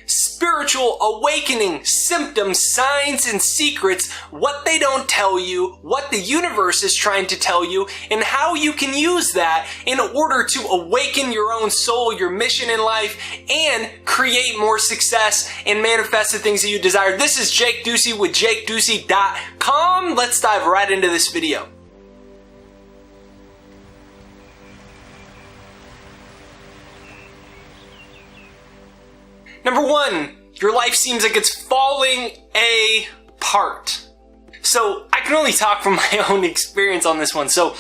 Spiritual awakening, symptoms, signs, and secrets, what they don't tell you, what the universe is trying to tell you, and how you can use that in order to awaken your own soul, your mission in life, and create more success and manifest the things that you desire. This is Jake Ducey with JakeDucey.com. Let's dive right into this video. Number one, your life seems like it's falling apart. So I can only talk from my own experience on this one. So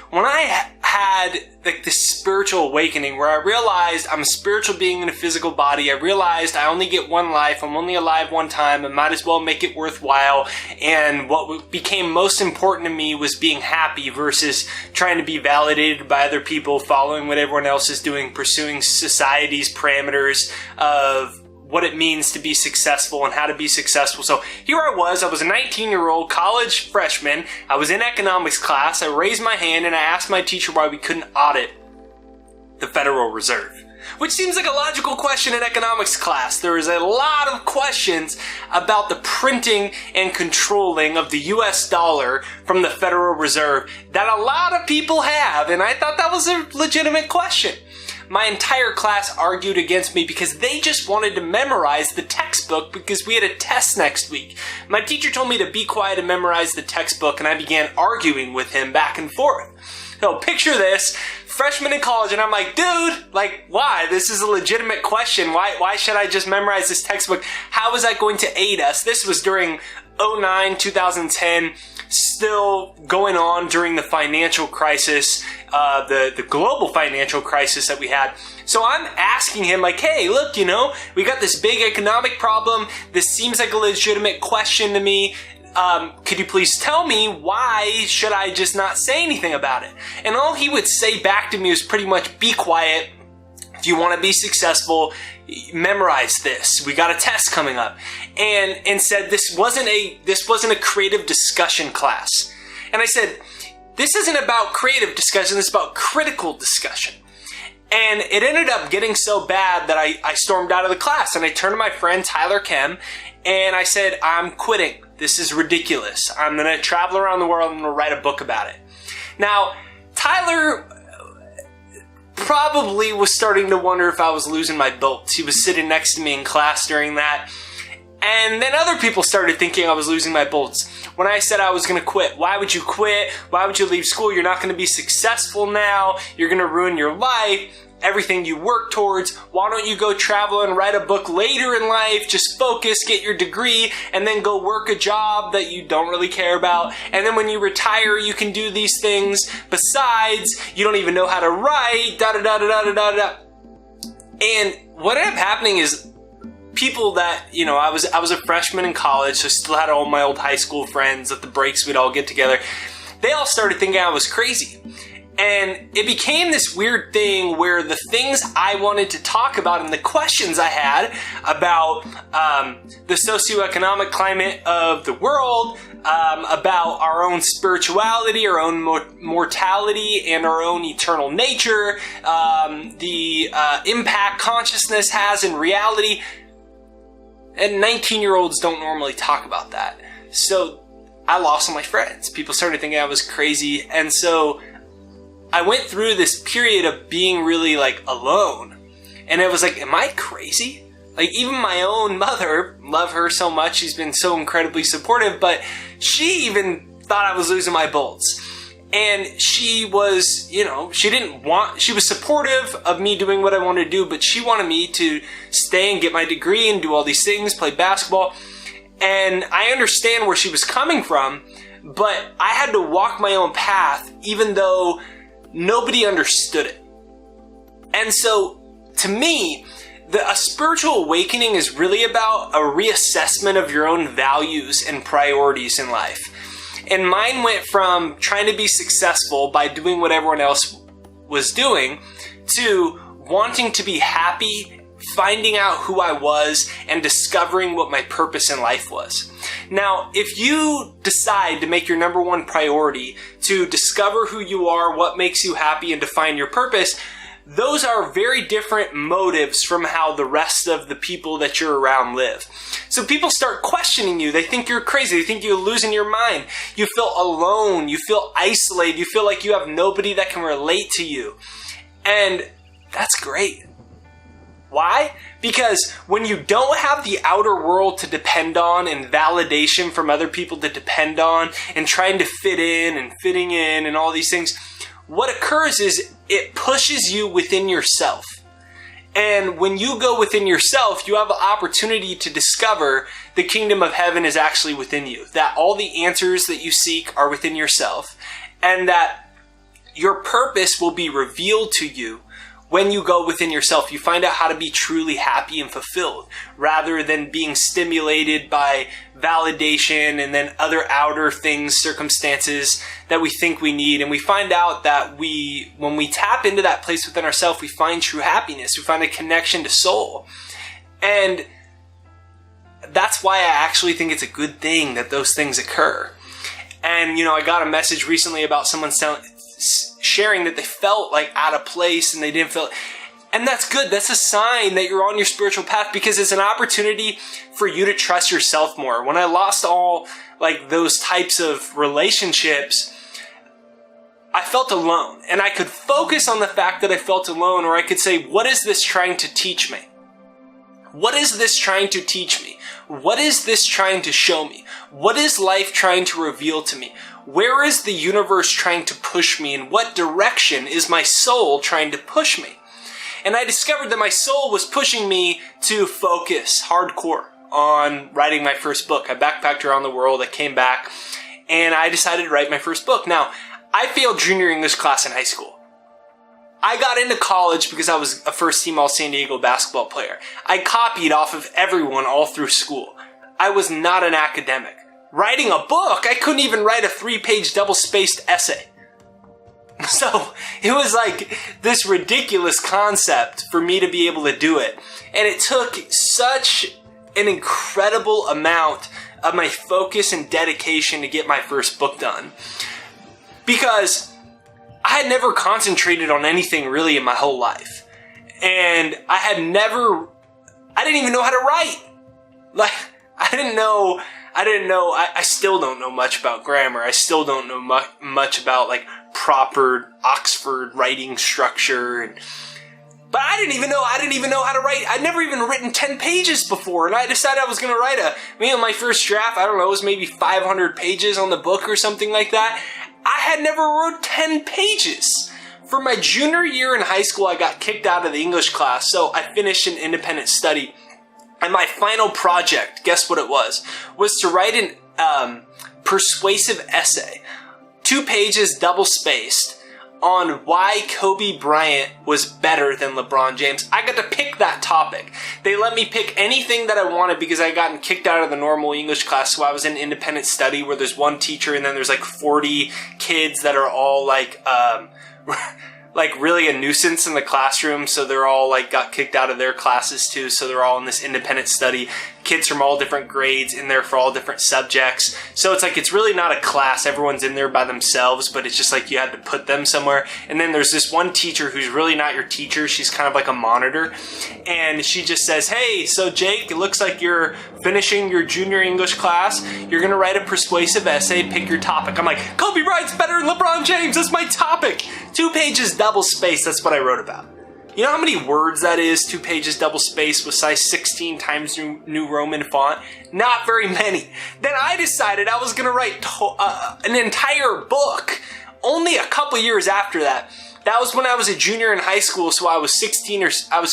when I had this spiritual awakening where I realized I'm a spiritual being in a physical body, I realized I only get one life, I'm only alive one time, I might as well make it worthwhile. And what became most important to me was being happy versus trying to be validated by other people, following what everyone else is doing, pursuing society's parameters of what it means to be successful and how to be successful. So here I was a 19-year-old college freshman. I was in economics class. I raised my hand and I asked my teacher why we couldn't audit the Federal Reserve, which seems like a logical question in economics class. There is a lot of questions about the printing and controlling of the US dollar from the Federal Reserve that a lot of people have, and I thought that was a legitimate question. My entire class argued against me because they just wanted to memorize the textbook because we had a test next week. My teacher told me to be quiet and memorize the textbook, and I began arguing with him back and forth. So picture this, freshman in college, and I'm like, dude, why? This is a legitimate question. Why should I just memorize this textbook? How is that going to aid us? This was during 2009, 2010, still going on during the financial crisis, the global financial crisis that we had. So I'm asking him hey, look, we got this big economic problem. This seems like a legitimate question to me. Could you please tell me why should I just not say anything about it? And all he would say back to me was pretty much, be quiet. If you want to be successful, memorize this. We got a test coming up. And said this wasn't a creative discussion class. And I said, this isn't about creative discussion, it's about critical discussion. And it ended up getting so bad that I stormed out of the class, and I turned to my friend Tyler Kem and I said, I'm quitting. This is ridiculous. I'm going to travel around the world and I'm going to write a book about it. Now, Tyler probably was starting to wonder if I was losing my bolts. He was sitting next to me in class during that. And then other people started thinking I was losing my bolts. When I said I was going to quit, why would you quit? Why would you leave school? You're not going to be successful now. You're going to ruin your life, everything you work towards. Why don't you go travel and write a book later in life? Just focus, get your degree, and then go work a job that you don't really care about. And then when you retire, you can do these things. Besides, you don't even know how to write, da-da-da-da-da-da-da. And what ended up happening is people that, I was a freshman in college, so still had all my old high school friends. At the breaks, we'd all get together. They all started thinking I was crazy. And it became this weird thing where the things I wanted to talk about and the questions I had about the socioeconomic climate of the world, about our own spirituality, our own mortality, and our own eternal nature, the impact consciousness has in reality. And 19-year-olds don't normally talk about that. So I lost all my friends. People started thinking I was crazy. And so I went through this period of being really alone. And it was am I crazy? Even my own mother, love her so much. She's been so incredibly supportive, but she even thought I was losing my bolts. And she was, she was supportive of me doing what I wanted to do, but she wanted me to stay and get my degree and do all these things, play basketball. And I understand where she was coming from, but I had to walk my own path, even though nobody understood it. And so, to me, a spiritual awakening is really about a reassessment of your own values and priorities in life. And mine went from trying to be successful by doing what everyone else was doing to wanting to be happy, finding out who I was, and discovering what my purpose in life was. Now, if you decide to make your number one priority to discover who you are, what makes you happy, and to find your purpose, those are very different motives from how the rest of the people that you're around live. So people start questioning you. They think you're crazy. They think you're losing your mind. You feel alone. You feel isolated. You feel like you have nobody that can relate to you. And that's great. Why? Because when you don't have the outer world to depend on and validation from other people to depend on and trying to fit in and fitting in and all these things, what occurs is it pushes you within yourself. And when you go within yourself, you have an opportunity to discover the kingdom of heaven is actually within you. That all the answers that you seek are within yourself. And that your purpose will be revealed to you when you go within yourself. You find out how to be truly happy and fulfilled rather than being stimulated by validation and then other outer things, circumstances that we think we need. And we find out that when we tap into that place within ourselves, we find true happiness. We find a connection to soul. And that's why I actually think it's a good thing that those things occur. And, I got a message recently about someone sharing that they felt like out of place and they didn't feel, and that's good. That's a sign that you're on your spiritual path, because it's an opportunity for you to trust yourself more. When I lost all like those types of relationships, I felt alone, and I could focus on the fact that I felt alone, or I could say, what is this trying to teach me? What is this trying to teach me? What is this trying to show me? What is life trying to reveal to me? Where is the universe trying to push me? In what direction is my soul trying to push me? And I discovered that my soul was pushing me to focus hardcore on writing my first book. I backpacked around the world. I came back and I decided to write my first book. Now, I failed junior English class in high school. I got into college because I was a first team All San Diego basketball player. I copied off of everyone all through school. I was not an academic. Writing a book, I couldn't even write a 3-page double-spaced essay. So it was like this ridiculous concept for me to be able to do it. And it took such an incredible amount of my focus and dedication to get my first book done. Because I had never concentrated on anything really in my whole life. And I didn't even know how to write. Like, I still don't know much about grammar. I still don't know much about like proper Oxford writing structure. But I didn't even know how to write. I'd never even written 10 pages before. And I decided I was going to write my first draft, I don't know, it was maybe 500 pages on the book or something like that. I had never wrote 10 pages. For my junior year in high school, I got kicked out of the English class. So I finished an independent study. And my final project, guess what it was to write an persuasive essay, 2 pages double-spaced, on why Kobe Bryant was better than LeBron James. I got to pick that topic. They let me pick anything that I wanted because I had gotten kicked out of the normal English class, so I was in independent study where there's one teacher and then there's like 40 kids that are all like really a nuisance in the classroom, so they're all like got kicked out of their classes too, so they're all in this independent study. Kids from all different grades in there for all different subjects. So it's like, it's really not a class. Everyone's in there by themselves, but it's just like you had to put them somewhere. And then there's this one teacher who's really not your teacher. She's kind of like a monitor. And she just says, hey, so Jake, it looks like you're finishing your junior English class. You're going to write a persuasive essay, pick your topic. I'm like, Kobe Bryant's better than LeBron James. That's my topic. 2 pages double spaced. That's what I wrote about. You know how many words that is? 2 pages double spaced with size 16 times New Roman font? Not very many. Then I decided I was going to write an entire book only a couple years after that. That was when I was a junior in high school, so I was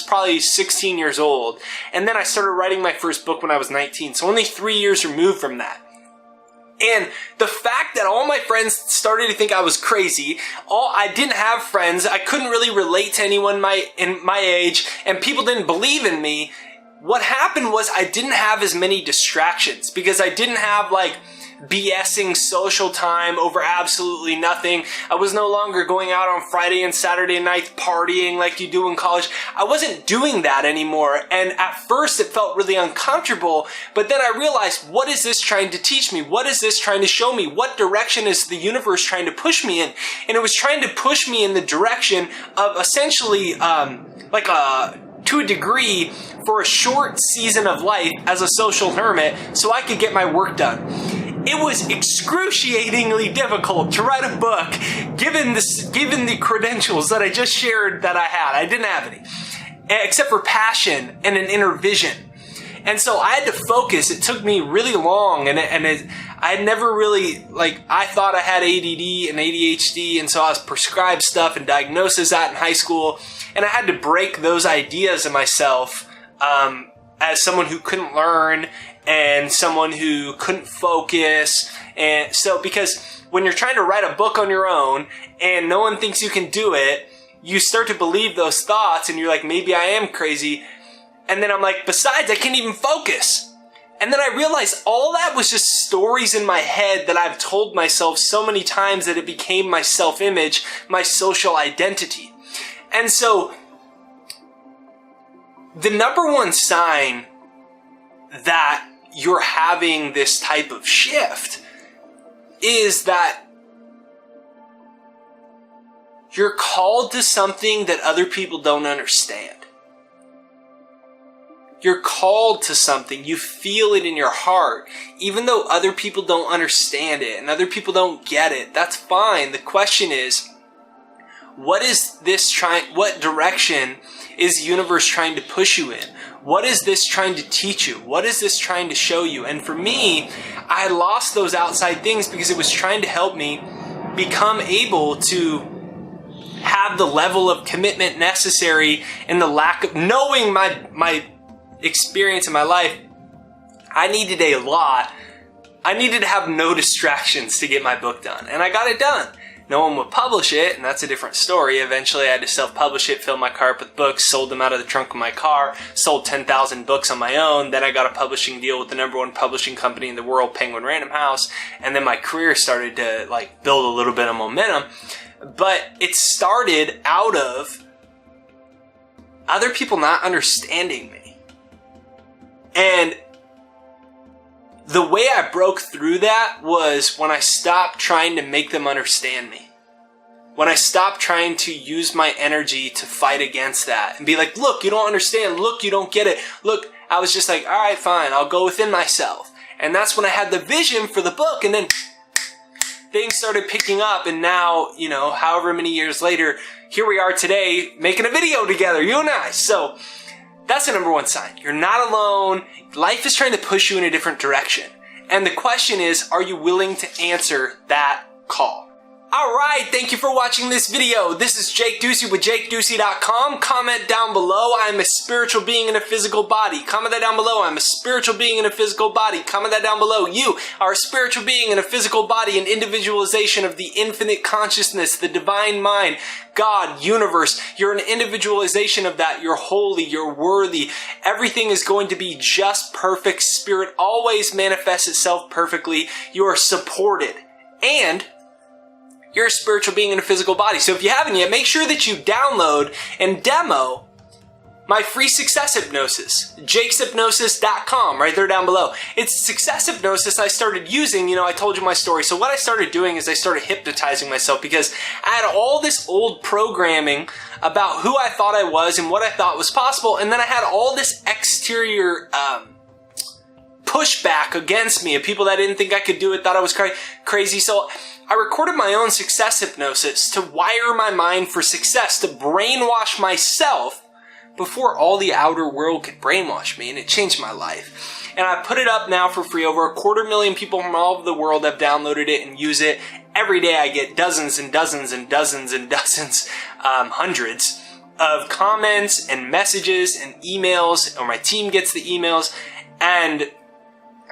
probably 16 years old. And then I started writing my first book when I was 19, so only 3 years removed from that. And the fact that all my friends started to think I was crazy, I didn't have friends, I couldn't really relate to anyone in my age, and people didn't believe in me, what happened was I didn't have as many distractions because I didn't have like BSing social time over absolutely nothing. I was no longer going out on Friday and Saturday nights partying like you do in college. I wasn't doing that anymore. And at first it felt really uncomfortable, but then I realized, what is this trying to teach me? What is this trying to show me? What direction is the universe trying to push me in? And it was trying to push me in the direction of essentially, to a degree, for a short season of life as a social hermit so I could get my work done. It was excruciatingly difficult to write a book given the credentials that I just shared that I had. I didn't have any, except for passion and an inner vision. And so I had to focus. It took me really long, and I had never really, I thought I had ADD and ADHD, and so I was prescribed stuff and diagnosed that in high school, and I had to break those ideas of myself as someone who couldn't learn and someone who couldn't focus. And so, because when you're trying to write a book on your own and no one thinks you can do it, you start to believe those thoughts, and you're like, maybe I am crazy. And then I'm like, besides, I can't even focus. And then I realized all that was just stories in my head that I've told myself so many times that it became my self-image, my social identity. And so the number one sign that you're having this type of shift is that you're called to something that other people don't understand. You're called to something. You feel it in your heart. Even though other people don't understand it and other people don't get it, that's fine. The question is, what direction is the universe trying to push you in? What is this trying to teach you? What is this trying to show you? And for me, I lost those outside things because it was trying to help me become able to have the level of commitment necessary and the lack of knowing my experience in my life. I needed a lot. I needed to have no distractions to get my book done, and I got it done. No one would publish it, and that's a different story. Eventually I had to self-publish it, fill my car up with books, sold them out of the trunk of my car, sold 10,000 books on my own. Then I got a publishing deal with the #1 publishing company in the world, Penguin Random House, and then my career started to build a little bit of momentum. But it started out of other people not understanding me. And the way I broke through that was when I stopped trying to make them understand me. When I stopped trying to use my energy to fight against that and be like, look, you don't understand. Look, you don't get it. Look, I was just like, all right, fine. I'll go within myself. And that's when I had the vision for the book. And then things started picking up. And now, however many years later, here we are today making a video together, you and I. So that's the #1 sign. You're not alone. Life is trying to push you in a different direction. And the question is, are you willing to answer that call? Alright, thank you for watching this video. This is Jake Ducey with JakeDucey.com. Comment down below, I'm a spiritual being in a physical body. Comment that down below, I'm a spiritual being in a physical body. Comment that down below, you are a spiritual being in a physical body, an individualization of the infinite consciousness, the divine mind, God, universe. You're an individualization of that. You're holy, you're worthy. Everything is going to be just perfect. Spirit always manifests itself perfectly. You are supported. And you're a spiritual being in a physical body. So if you haven't yet, make sure that you download and demo my free success hypnosis, jakeshypnosis.com, right there down below. It's success hypnosis I started using, I told you my story. So what I started doing is I started hypnotizing myself because I had all this old programming about who I thought I was and what I thought was possible. And then I had all this exterior pushback against me of people that didn't think I could do it, thought I was crazy. So I recorded my own success hypnosis to wire my mind for success, to brainwash myself before all the outer world could brainwash me, and it changed my life. And I put it up now for free. Over 250,000 people from all over the world have downloaded it and use it. Every day I get dozens and dozens and dozens and dozens, hundreds of comments and messages and emails, or my team gets the emails, and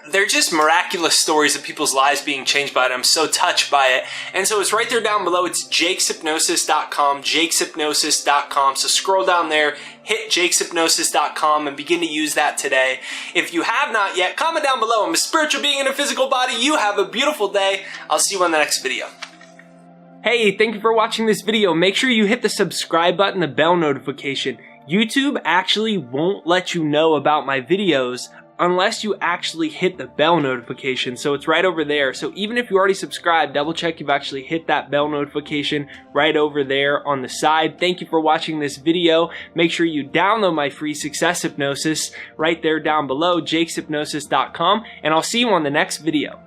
They're just miraculous stories of people's lives being changed by it. I'm so touched by it. And so it's right there down below. It's jakeshypnosis.com, jakeshypnosis.com. So scroll down there, hit jakeshypnosis.com and begin to use that today. If you have not yet, comment down below. I'm a spiritual being in a physical body. You have a beautiful day. I'll see you on the next video. Hey, thank you for watching this video. Make sure you hit the subscribe button, the bell notification. YouTube actually won't let you know about my videos unless you actually hit the bell notification. So it's right over there. So even if you already subscribed, double check you've actually hit that bell notification right over there on the side. Thank you for watching this video. Make sure you download my free success hypnosis right there down below, jakeshypnosis.com, and I'll see you on the next video.